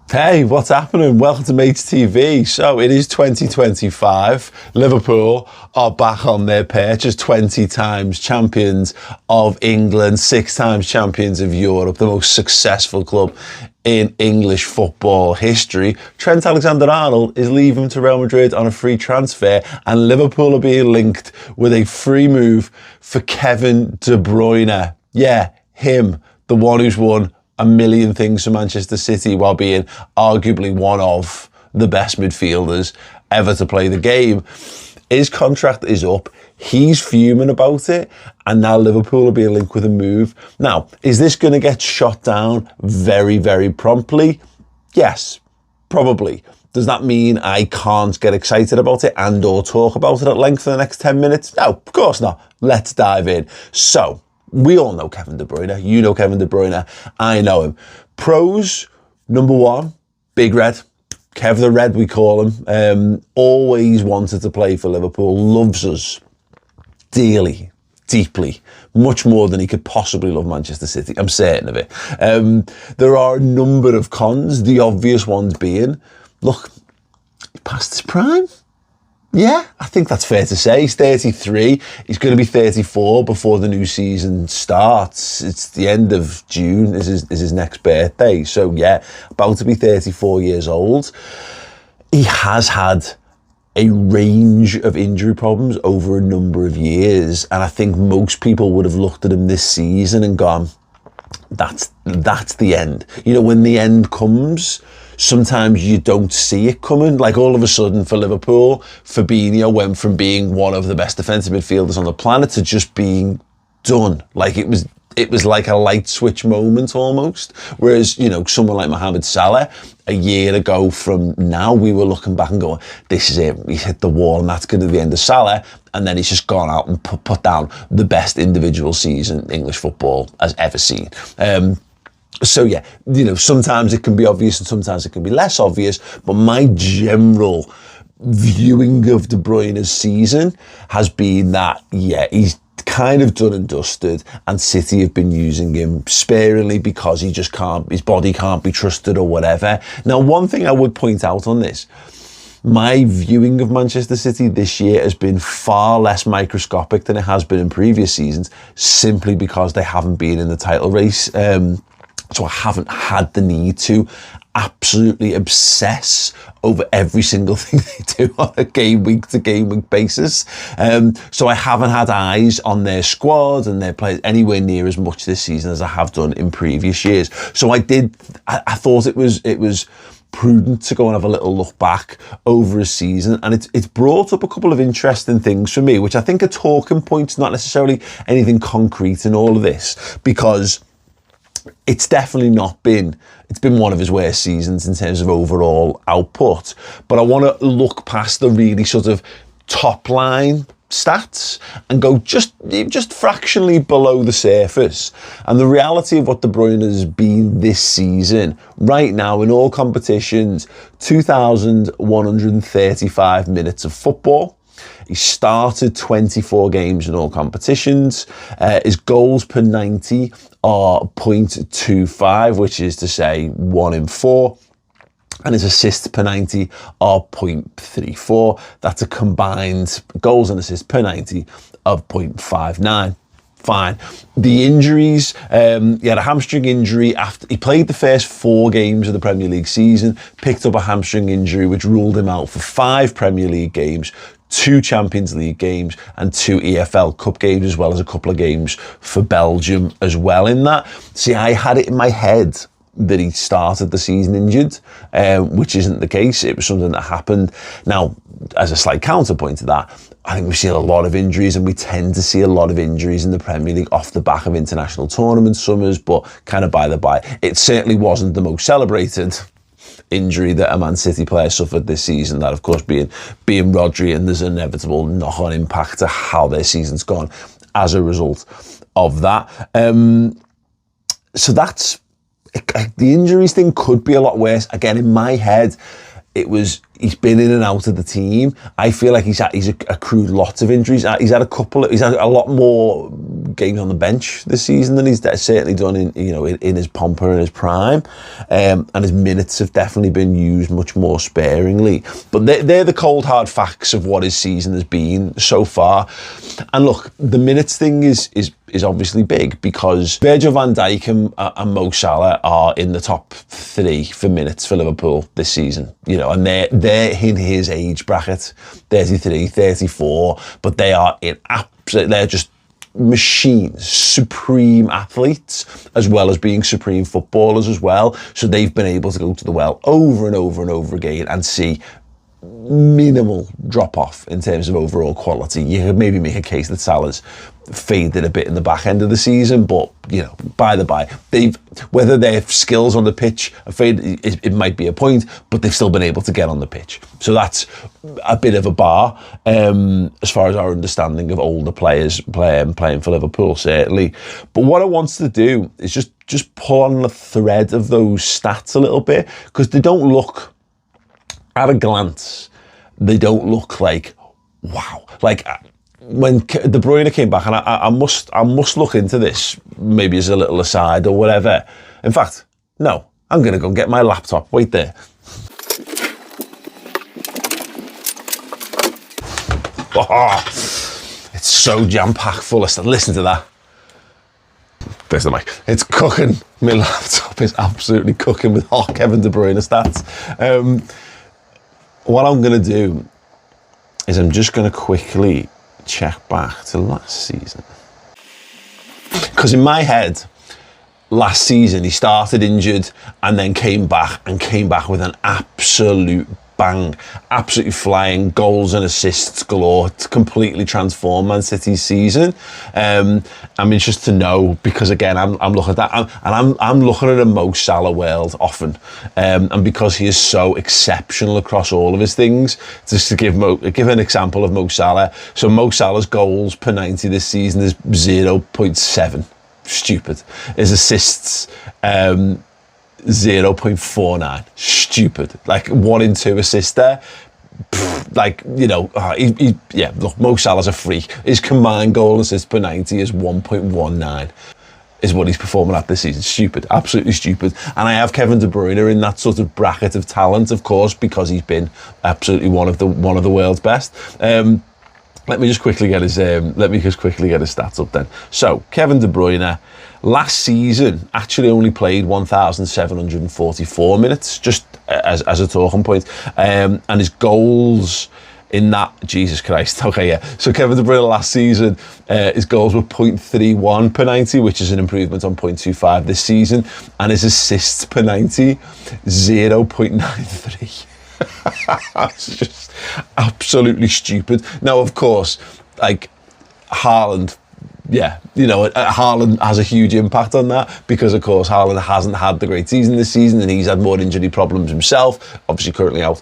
Hey, what's happening? Welcome to Maych TV. So it is 2025. Liverpool are back on their perch as 20 times champions of England, 6 times champions of Europe, the most successful club in English football history. Trent Alexander-Arnold is leaving to Real Madrid on a free transfer, and Liverpool are being linked with a free move for Kevin De Bruyne. Yeah, him, the one who's won a million things for Manchester City while being arguably one of the best midfielders ever to play the game. His contract is up. He's fuming about it. And now Liverpool will be linked with a move. Now, is this going to get shot down very, very promptly? Yes, probably. Does that mean I can't get excited about it and or talk about it at length for the next 10 minutes? No, of course not. Let's dive in. So, we all know Kevin De Bruyne. You know Kevin De Bruyne. I know him. Pros, number one, Big Red. Kev the Red, we call him. Always wanted to play for Liverpool. Loves us dearly, deeply. Much more than he could possibly love Manchester City. I'm certain of it. There are a number of cons. The obvious ones being, look, he passed his prime. Yeah, I think that's fair to say. He's 33. He's going to be 34 before the new season starts. It's the end of June is his next birthday. So yeah, about to be 34 years old. He has had a range of injury problems over a number of years. And I think most people would have looked at him this season and gone, that's the end. You know, when the end comes, sometimes you don't see it coming. Like all of a sudden for Liverpool, Fabinho went from being one of the best defensive midfielders on the planet to just being done. Like it was like a light switch moment almost. Whereas, you know, someone like Mohamed Salah, a year ago from now, we were looking back and going, this is it. He's hit the wall and that's going to be the end of Salah. And then he's just gone out and put down the best individual season English football has ever seen. So yeah, you know, sometimes it can be obvious and sometimes it can be less obvious, but my general viewing of De Bruyne's season has been that, yeah, he's kind of done and dusted, and City have been using him sparingly because he just can't, his body can't be trusted or whatever. Now, one thing I would point out on this, my viewing of Manchester City this year has been far less microscopic than it has been in previous seasons, simply because they haven't been in the title race. So I haven't had the need to absolutely obsess over every single thing they do on a game week to game week basis. So I haven't had eyes on their squad and their players anywhere near as much this season as I have done in previous years. So I thought it was prudent to go and have a little look back over a season, and it's brought up a couple of interesting things for me, which I think are talking points, not necessarily anything concrete in all of this, because it's definitely it's been one of his worst seasons in terms of overall output. But I want to look past the really sort of top line stats and go just fractionally below the surface. And the reality of what De Bruyne has been this season, right now in all competitions, 2,135 minutes of football. He started 24 games in all competitions. His goals per 90 are 0.25, which is to say 1 in 4. And his assists per 90 are 0.34. That's a combined goals and assists per 90 of 0.59. Fine. The injuries, he had a hamstring injury after he played the first 4 games of the Premier League season, picked up a hamstring injury which ruled him out for 5 Premier League games, 2 Champions League games and 2 EFL Cup games, as well as a couple of games for Belgium as well in that. See, I had it in my head that he started the season injured, which isn't the case. It was something that happened. Now, as a slight counterpoint to that, I think we've seen a lot of injuries, and we tend to see a lot of injuries in the Premier League off the back of international tournament summers, but kind of by the by. It certainly wasn't the most celebrated injury that a Man City player suffered this season, that of course being Rodri, and there's an inevitable knock-on impact to how their season's gone as a result of that. So that's, the injuries thing could be a lot worse. Again, in my head, he's been in and out of the team. I feel like he's accrued lots of injuries. He's had a lot more games on the bench this season than he's certainly done in his pompa and his prime, and his minutes have definitely been used much more sparingly. But they're the cold hard facts of what his season has been so far. And look, the minutes thing is obviously big because Virgil van Dijk and Mo Salah are in the top 3 for minutes for Liverpool this season, and they're in his age bracket, 33, 34, but they're just machines, supreme athletes, as well as being supreme footballers as well. So they've been able to go to the well over and over and over again and see minimal drop off in terms of overall quality. You could maybe make a case that Salah's faded a bit in the back end of the season, but by the by, whether their skills on the pitch are faded, it might be a point, but they've still been able to get on the pitch. So that's a bit of a bar as far as our understanding of older players playing for Liverpool, certainly. But what I want to do is just pull on the thread of those stats a little bit, because they don't look, at a glance, they don't look like wow. Like when De Bruyne came back, and I must look into this maybe as a little aside or whatever. In fact, no, I'm gonna go and get my laptop. Wait there. Oh, it's so jam-packed full of stuff. Listen to that. There's the mic. It's cooking. My laptop is absolutely cooking with hot Kevin De Bruyne stats. What I'm going to do is I'm just going to quickly check back to last season. Because in my head, last season he started injured and then came back with an absolute bang, absolutely flying, goals and assists galore to completely transform Man City's season. I'm interested to know, because again, I'm looking at that, and I'm looking at a Mo Salah world often, and because he is so exceptional across all of his things. Just to give an example of Mo Salah. So Mo Salah's goals per 90 this season is 0.7. Stupid. His assists, 0.49. Stupid. Like 1 in 2 assists there. Like, look, Mo Salah's a freak. His combined goal and assists per 90 is 1.19. Is what he's performing at this season. Stupid, absolutely stupid. And I have Kevin De Bruyne in that sort of bracket of talent, of course, because he's been absolutely one of the world's best. Let me just quickly get his stats up then. So Kevin De Bruyne last season actually only played 1,744 minutes, just as a talking point, and his goals in that, Jesus Christ, okay, yeah. So Kevin De Bruyne last season, his goals were 0.31 per 90, which is an improvement on 0.25 this season, and his assists per 90, 0.93. It's just absolutely stupid. Now, of course, like Haaland, Haaland has a huge impact on that, because of course Haaland hasn't had the great season this season, and he's had more injury problems himself, obviously currently out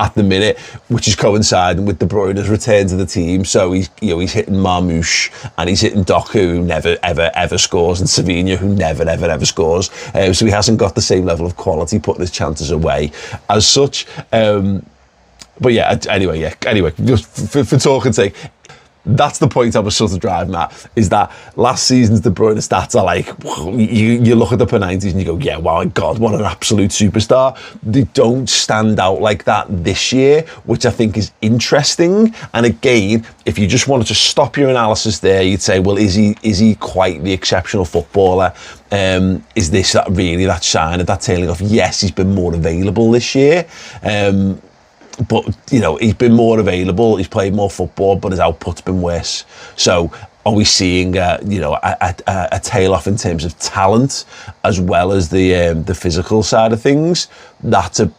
at the minute, which is coinciding with De Bruyne's return to the team. So he's hitting Marmoush, and he's hitting Doku, who never ever scores, and Savinho, who never ever scores. So he hasn't got the same level of quality, putting his chances away as such. But yeah, anyway, just for talking sake, that's the point I was sort of driving at, is that last season's De Bruyne stats are like, you look at the per 90s and you go, yeah, wow, God, what an absolute superstar. They don't stand out like that this year, which I think is interesting. And again, if you just wanted to stop your analysis there, you'd say, well, is he quite the exceptional footballer? Is this really that sign of that tailing off? Yes, he's been more available this year. But, he's been more available, he's played more football, but his output's been worse. So are we seeing, a tail off in terms of talent, as well as the physical side of things? That's a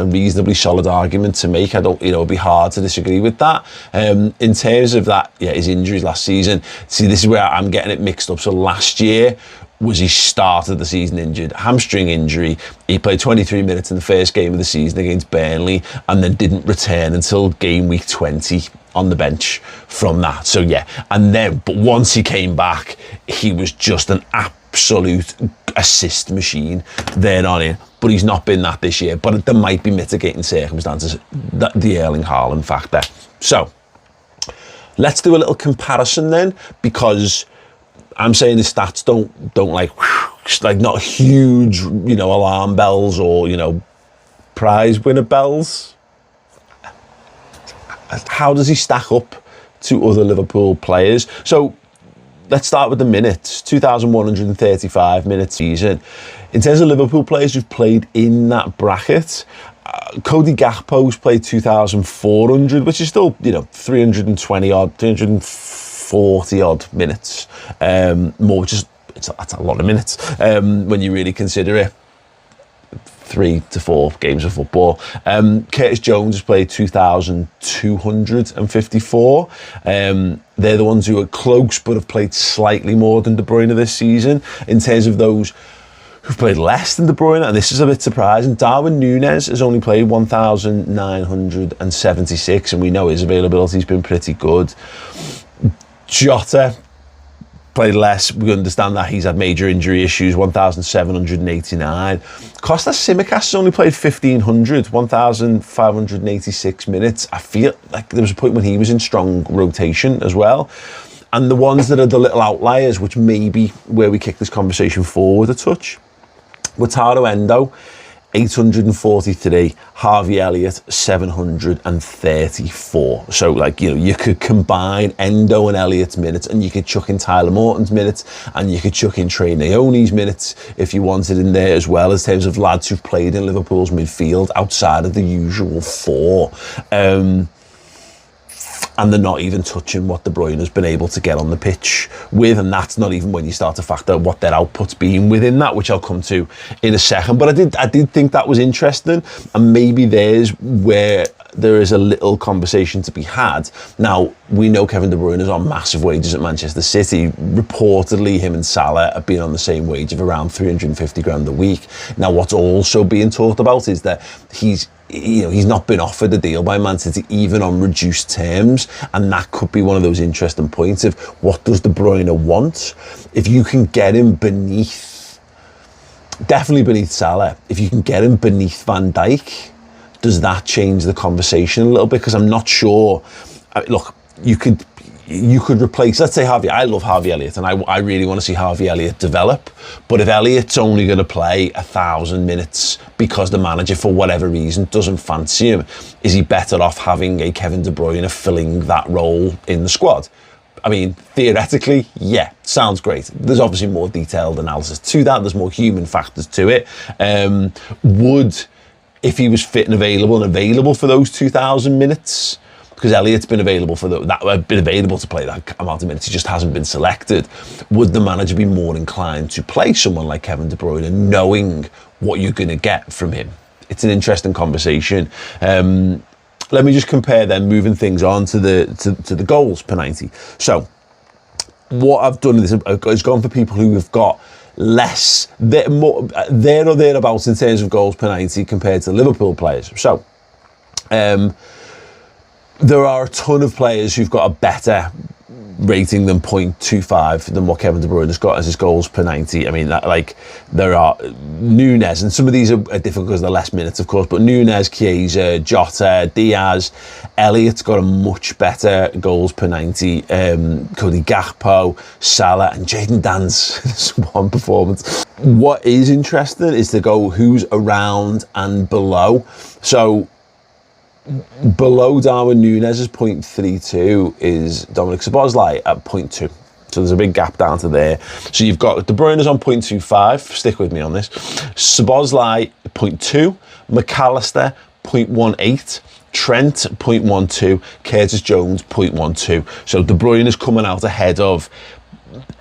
reasonably solid argument to make. It'd be hard to disagree with that. In terms of that, his injuries last season, see, this is where I'm getting it mixed up. So last year, he started the season injured, hamstring injury. He played 23 minutes in the first game of the season against Burnley, and then didn't return until game week 20 on the bench from that. So but once he came back, he was just an absolute absolute assist machine. They're not in, but he's not been that this year. But there might be mitigating circumstances, the Erling Haaland factor. So let's do a little comparison then, because I'm saying the stats don't like not huge, alarm bells or, prize winner bells. How does he stack up to other Liverpool players? So let's start with the minutes. 2,135 minutes season. In terms of Liverpool players who've played in that bracket, Cody Gakpo's played 2,400, which is still, 320 odd, 340 odd minutes. More, that's a lot of minutes when you really consider it. 3 to 4 games of football. Curtis Jones has played 2,254. They're the ones who are close but have played slightly more than De Bruyne this season. In terms of those who've played less than De Bruyne, and this is a bit surprising, Darwin Núñez has only played 1,976, and we know his availability's been pretty good. Jota played less. We understand that he's had major injury issues. 1,789. Kostas Tsimikas has only played 1,586 minutes. I feel like there was a point when he was in strong rotation as well. And the ones that are the little outliers, which may be where we kick this conversation forward a touch, Wataru Endo, 843, Harvey Elliott, 734. So, you could combine Endo and Elliott's minutes, and you could chuck in Tyler Morton's minutes, and you could chuck in Trey Naoni's minutes if you wanted in there as well, as terms of lads who've played in Liverpool's midfield outside of the usual four. And they're not even touching what De Bruyne has been able to get on the pitch with, and that's not even when you start to factor what their output's been within that, which I'll come to in a second. But I did think that was interesting, and maybe there's where there is a little conversation to be had. Now, we know Kevin De Bruyne is on massive wages at Manchester City. Reportedly, him and Salah have been on the same wage of around 350 grand a week. Now, what's also being talked about is that he's not been offered a deal by Man City, even on reduced terms, and that could be one of those interesting points of what does De Bruyne want? If you can get him definitely beneath Salah, if you can get him beneath Van Dijk, does that change the conversation a little bit? Because I'm not sure. Look, you could replace, let's say I love Harvey Elliott, and I really want to see Harvey Elliott develop. But if Elliott's only going to play 1,000 minutes because the manager, for whatever reason, doesn't fancy him, is he better off having a Kevin De Bruyne filling that role in the squad? I mean, theoretically, yeah, sounds great. There's obviously more detailed analysis to that. There's more human factors to it. If he was fit and available for those 2,000 minutes, because Elliott's been available been available to play that amount of minutes, he just hasn't been selected, would the manager be more inclined to play someone like Kevin De Bruyne, knowing what you're going to get from him? It's an interesting conversation. Let me just compare then, moving things on to the goals per 90. So what I've done is gone for people who have got less, there or thereabouts in terms of goals per 90 compared to Liverpool players. So there are a ton of players who've got a better rating than 0.25 than what Kevin De Bruyne has got as his goals per 90. I mean, there are Núñez, and some of these are difficult because they're less minutes, of course, but Núñez, Chiesa, Jota, Diaz, Elliott's got a much better goals per 90. Cody Gakpo, Salah, and Jadon Dan's one performance. What is interesting is to go who's around and below. So below Darwin Núñez's 0.32 is Dominic Szoboszlai at 0.2. So there's a big gap down to there. So you've got De Bruyne's on 0.25. Stick with me on this. Szoboszlai 0.2. McAllister 0.18. Trent 0.12. Curtis Jones 0.12. So De Bruyne is coming out ahead of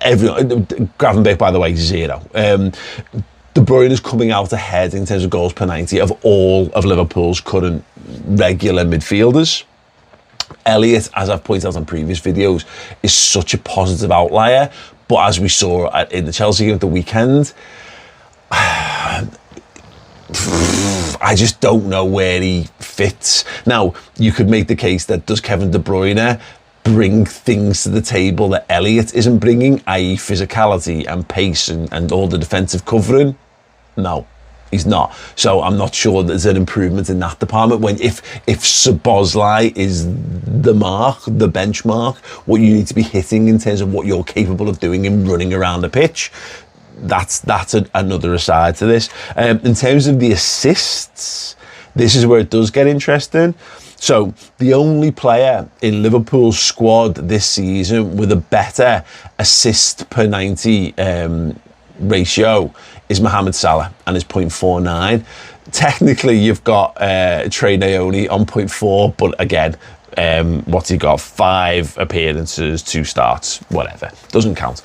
everyone. Gravenberch, by the way, 0. De Bruyne is coming out ahead in terms of goals per 90 of all of Liverpool's current regular midfielders. Elliott, as I've pointed out on previous videos, is such a positive outlier, but as we saw in the Chelsea game at the weekend, I just don't know where he fits. Now, you could make the case that does Kevin De Bruyne bring things to the table that Elliott isn't bringing, i.e. physicality and pace and all the defensive covering? No, he's not. So I'm not sure there's an improvement in that department. When if Szoboszlai is the mark, the benchmark, what you need to be hitting in terms of what you're capable of doing and running around the pitch, that's another aside to this. In terms of the assists, this is where it does get interesting. So the only player in Liverpool's squad this season with a better assist per 90 ratio is Mohamed Salah and his 0.49. Technically, you've got Trey Naoni on 0.4, but again, what's he got? 5 appearances, 2 starts, whatever. Doesn't count.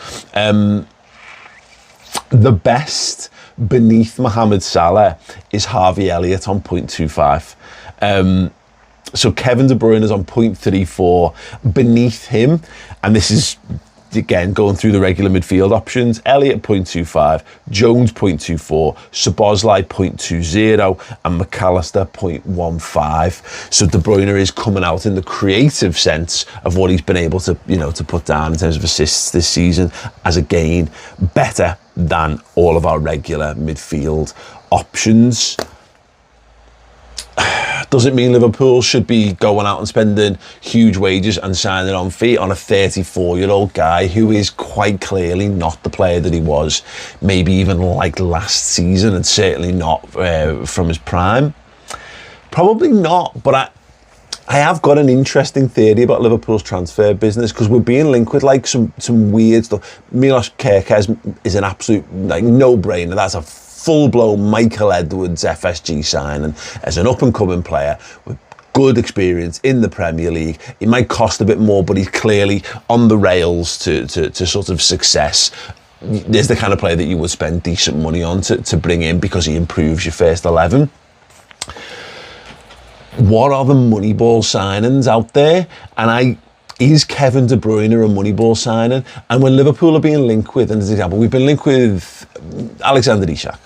The best beneath Mohamed Salah is Harvey Elliott on 0.25. So Kevin De Bruyne is on 0.34. Beneath him, and this is, again, going through the regular midfield options, Elliott 0.25, Jones 0.24, Szoboszlai 0.20, and McAllister 0.15. So De Bruyne is coming out in the creative sense of what he's been able to, to put down in terms of assists this season as a gain, better than all of our regular midfield options. Doesn't mean Liverpool should be going out and spending huge wages and signing on fee on a 34-year-old guy who is quite clearly not the player that he was, maybe even like last season, and certainly not from his prime. Probably not, but I have got an interesting theory about Liverpool's transfer business, because we're being linked with like some weird stuff. Milos Kerkez is an absolute no-brainer. That's a full-blown Michael Edwards FSG signing as an up-and-coming player with good experience in the Premier League. It might cost a bit more, but he's clearly on the rails to sort of success. There's the kind of player that you would spend decent money on to bring in, because he improves your first 11. What are the Moneyball signings out there? And is Kevin De Bruyne a Moneyball signing? And when Liverpool are being linked with, and as an example, we've been linked with Alexander Isak.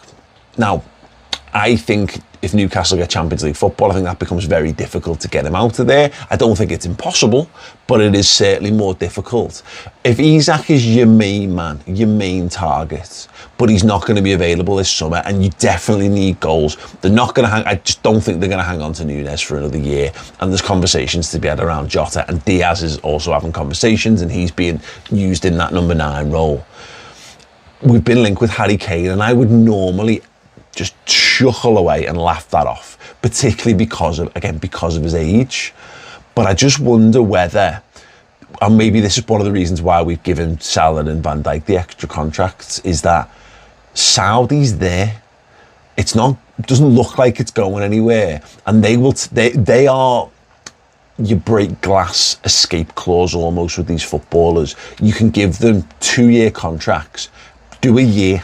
Now, I think if Newcastle get Champions League football, I think that becomes very difficult to get him out of there. I don't think it's impossible, but it is certainly more difficult. If Isak is your main man, your main target, but he's not going to be available this summer, and you definitely need goals, they're not going to hang. I just don't think they're going to hang on to Núñez for another year. And there's conversations to be had around Jota, and Diaz is also having conversations, and he's being used in that number 9 role. We've been linked with Harry Kane, and I would normally just chuckle away and laugh that off, particularly because of his age. But I just wonder whether, and maybe this is one of the reasons why we've given Salah and Van Dijk the extra contracts, is that Saudi's there. Doesn't look like it's going anywhere, and they are your break glass escape clause almost with these footballers. You can give them 2-year contracts, do a year,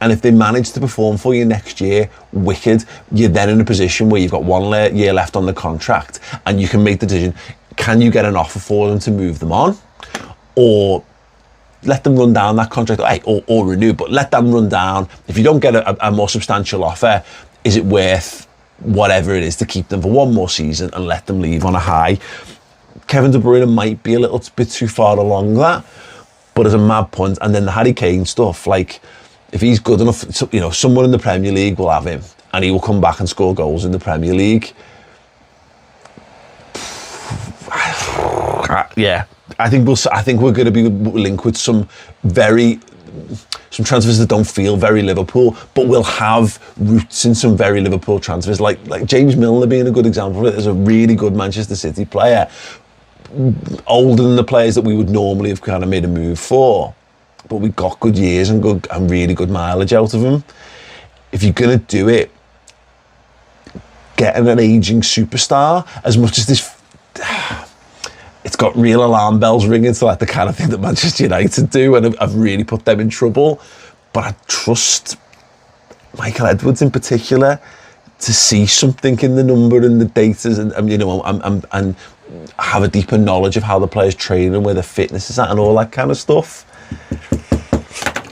and if they manage to perform for you next year, wicked. You're then in a position where you've got 1 year left on the contract, and you can make the decision: can you get an offer for them to move them on, or let them run down that contract, or renew, but let them run down. If you don't get a more substantial offer, is it worth whatever it is to keep them for 1 more season and let them leave on a high? Kevin De Bruyne might be a little bit too far along that, but as a mad punt. And then the Harry Kane stuff, like, if he's good enough, someone in the Premier League will have him, and he will come back and score goals in the Premier League. Yeah, I think we're going to be linked with some transfers that don't feel very Liverpool, but will have roots in some very Liverpool transfers, like James Milner being a good example of it. As a really good Manchester City player, older than the players that we would normally have kind of made a move for, but we got good years and really good mileage out of him. If you're going to do it, getting an ageing superstar, as much as this, it's got real alarm bells ringing to like the kind of thing that Manchester United do, and I've really put them in trouble. But I trust Michael Edwards in particular to see something in the number and the data, and have a deeper knowledge of how the players train and where their fitness is at and all that kind of stuff.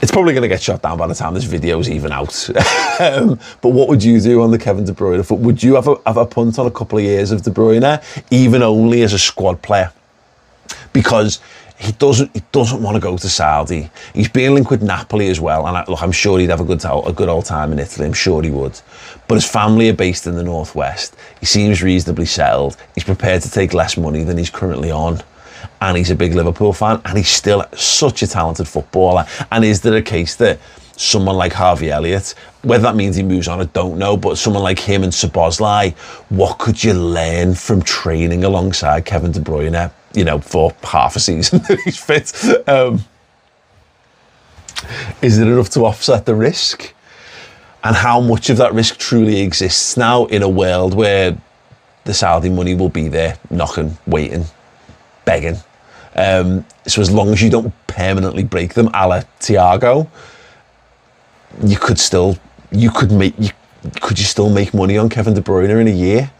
It's probably going to get shot down by the time this video's even out. But what would you do on the Kevin De Bruyne foot? Would you have a punt on a couple of years of De Bruyne, even only as a squad player? because he doesn't want to go to Saudi. He's being linked with Napoli as well, and look, I'm sure he'd have a good old time in Italy. I'm sure he would. But his family are based in the northwest. He seems reasonably settled. He's prepared to take less money than he's currently on, and he's a big Liverpool fan, and he's still such a talented footballer. And is there a case that someone like Harvey Elliott, whether that means he moves on, I don't know, but someone like him and Szoboszlai, what could you learn from training alongside Kevin De Bruyne, you know, for half a season that he's fit? Is it enough to offset the risk? And how much of that risk truly exists now in a world where the Saudi money will be there, knocking, waiting, begging? So as long as you don't permanently break them, a la Thiago, could you still make money on Kevin De Bruyne in a year?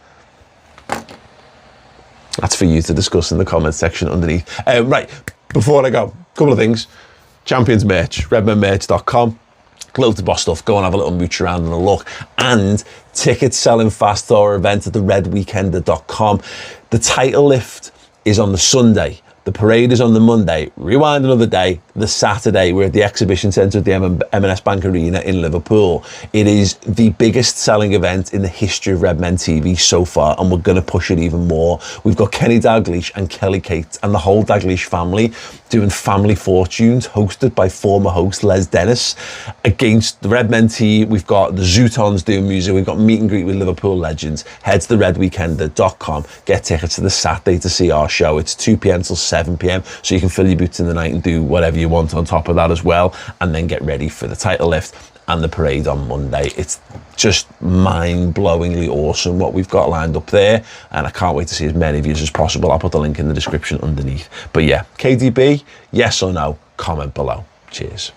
That's for you to discuss in the comment section underneath. Right, before I go, a couple of things. Champions merch, redmenmerch.com. Loads of boss stuff. Go and have a little mooch around and a look. And tickets selling fast to our event at theredweekender.com. The title lift is on the Sunday. The parade is on the Monday. Rewind another day, the Saturday, we're at the exhibition centre at the M&S Bank Arena in Liverpool. It is the biggest selling event in the history of Red Men TV so far, and we're going to push it even more. We've got Kenny Dalglish and Kelly Kate and the whole Dalglish family doing Family Fortunes, hosted by former host Les Dennis, against the Red Men team. We've got the Zootons doing music. We've got meet and greet with Liverpool legends. Head to theredweekender.com. Get tickets to the Saturday to see our show. It's 2 p.m. till 7 p.m, so you can fill your boots in the night and do whatever you want on top of that as well, and then get ready for the title lift and the parade on Monday. It's just mind-blowingly awesome what we've got lined up there, and I can't wait to see as many of you as possible. I'll put the link in the description underneath. But yeah, KDB, yes or no, comment below. Cheers.